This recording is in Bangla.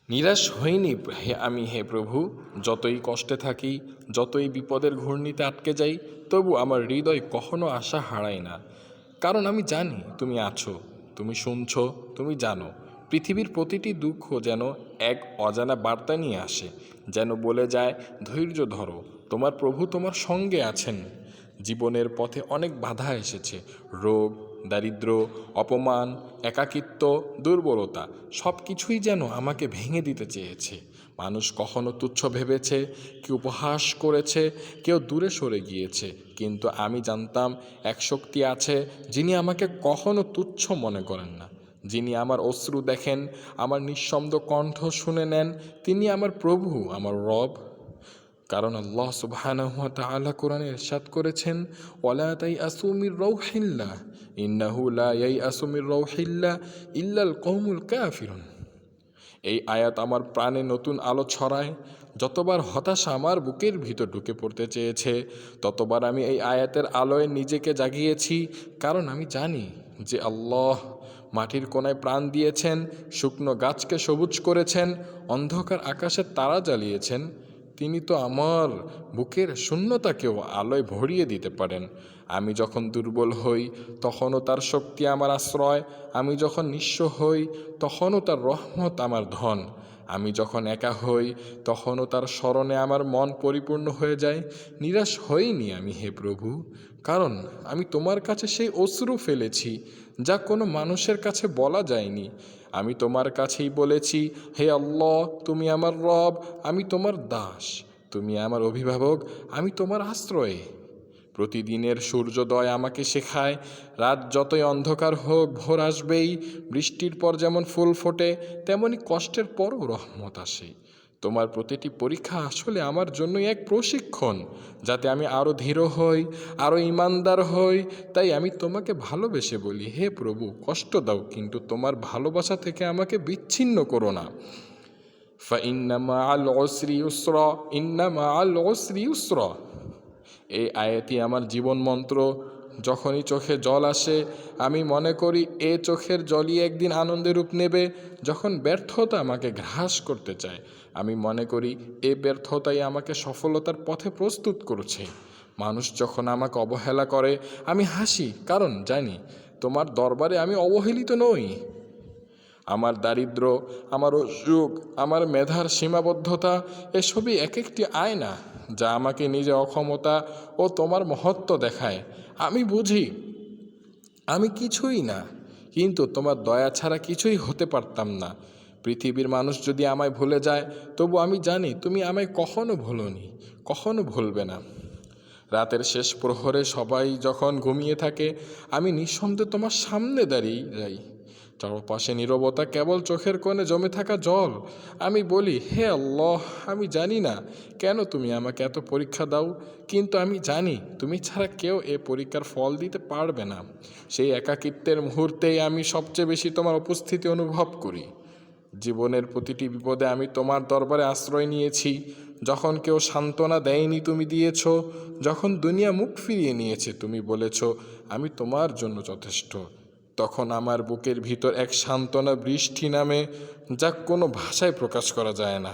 নিরাশ হইনি হে প্রভু। যতই কষ্টে থাকি, যতই বিপদের ঘূর্ণিতে আটকে যাই, তবু আমার হৃদয় কখনো আশা হারায় না। কারণ আমি জানি তুমি আছো, তুমি শুনছো, তুমি জানো। পৃথিবীর প্রতিটি দুঃখ যেন এক অজানা বার্তা নিয়ে আসে, যেন বলে যায় ধৈর্য ধরো, তোমার প্রভু তোমার সঙ্গে আছেন। জীবনের পথে অনেক বাধা এসেছে, রোগ, দারিদ্র্য, অপমান, একাকিত্ব, দুর্বলতা, সব কিছুই যেন আমাকে ভেঙে দিতে চেয়েছে। মানুষ কখনো তুচ্ছ ভেবেছে, কেউ উপহাস করেছে, কেউ দূরে সরে গিয়েছে, কিন্তু আমি জানতাম এক শক্তি আছে যিনি আমাকে কখনো তুচ্ছ মনে করেন না, যিনি আমার অশ্রু দেখেন, আমার নিঃশব্দ কণ্ঠ শুনে নেন। তিনি আমার প্রভু, আমার রব। কারণ আল্লাহ সুবহানাহু ওয়া তাআলা কোরআনে ইরশাদ করেছেন, ওয়ালা তাইআসু মির রাউহিল্লাহ ইন্নাহু লা ইয়াইআসু মির রাউহিল্লাহ ইল্লাল কওমুল কাফিরুন। এই আয়াত আমার প্রাণে নতুন আলো ছড়ায়। যতবার হতাশা আমার বুকের ভিতর ঢুকে পড়তে চেয়েছে, ততবার আমি এই আয়াতের আলোয় নিজেকে জাগিয়েছি। কারণ আমি জানি যে আল্লাহ মাটির কোনায় প্রাণ দিয়েছেন, শুকনো গাছকে সবুজ করেছেন, অন্ধকার আকাশে তারা জ্বালিয়েছেন। তিনি তো আমার বুকের শূন্যতাকেও আলোয় ভরিয়ে দিতে পারেন। আমি যখন দুর্বল হই, তখনও তার শক্তি আমার আশ্রয়। আমি যখন নিঃস্ব হই, তখনও তার রহমত আমার ধন। আমি যখন একা হই, তখনও তার স্মরণে আমার মন পরিপূর্ণ হয়ে যায়। নিরাশ হইনি আমি হে প্রভু, কারণ আমি তোমার কাছে সেই অশ্রু ফেলেছি যা কোনো মানুষের কাছে বলা যায়নি। আমি তোমার কাছেই বলেছি, হে আল্লাহ, তুমি আমার রব, আমি তোমার দাস, তুমি আমার অভিভাবক, আমি তোমার আশ্রয়ে। প্রতিদিনের সূর্যোদয় আমাকে শেখায়, রাত যতই অন্ধকার হোক ভোর আসবেই। বৃষ্টির পর যেমন ফুল ফোটে, তেমনি কষ্টের পরও রহমত আসে। তোমার প্রতিটি পরীক্ষা আসলে আমার জন্যই এক প্রশিক্ষণ, যাতে আমি আরও ধীর হই, আরও ইমানদার হই। তাই আমি তোমাকে ভালোবেসে বলি, হে প্রভু, কষ্ট দাও, কিন্তু তোমার ভালোবাসা থেকে আমাকে বিচ্ছিন্ন করো না। ফাইন্না মাআল উসরি ইউসরা, ইন্না মাআল উসরি ইউসরা। এই আয়াতই আমার জীবন মন্ত্র। যখনই চোখে জল আসে, আমি মনে করি এ চোখের জলই একদিন আনন্দের রূপ নেবে। যখন ব্যর্থতা আমাকে গ্রাস করতে চায়, আমি মনে করি এ ব্যর্থতাই আমাকে সফলতার পথে প্রস্তুত করছে। মানুষ যখন আমাকে অবহেলা করে, আমি হাসি, কারণ জানি তোমার দরবারে আমি অবহেলিত নই। আমার দারিদ্র, আমার অসুখ, আমার মেধার সীমাবদ্ধতা, এসবই এক একটি আয়না যা আমাকে নিজে অক্ষমতা ও তোমার মহত্ব দেখায়। আমি বুঝি আমি কিছুই না, কিন্তু তোমার দয়া ছাড়া কিছুই হতে পারতাম না। পৃথিবীর মানুষ যদি আমায় ভুলে যায়, তবু আমি জানি তুমি আমায় কখনো ভুলোনি, কখনো ভুলবে না। রাতের শেষ প্রহরে সবাই যখন ঘুমিয়ে থাকে, আমি নিঃশব্দে তোমার সামনে দাঁড়িয়ে যাই। চারপাশে নীরবতা, কেবল চোখের কোণে জমে থাকা জল। আমি বলি, হে আল্লাহ, আমি জানি না কেন তুমি আমাকে এত পরীক্ষা দাও, কিন্তু আমি জানি তুমি ছাড়া কেউ এ পরীক্ষার ফল দিতে পারবে না। সেই একাকিত্বের মুহূর্তেই আমি সবচেয়ে বেশি তোমার উপস্থিতি অনুভব করি। জীবনের প্রতিটি বিপদে আমি তোমার দরবারে আশ্রয় নিয়েছি। যখন কেউ সান্ত্বনা দেয়নি, তুমি দিয়েছ। যখন দুনিয়া মুখ ফিরিয়ে নিয়েছে, তুমি বলেছ আমি তোমার জন্য যথেষ্ট। তখন আমার বুকের ভিতর এক সান্ত্বনা বৃষ্টি নামে, যা কোনো ভাষায় প্রকাশ করা যায় না।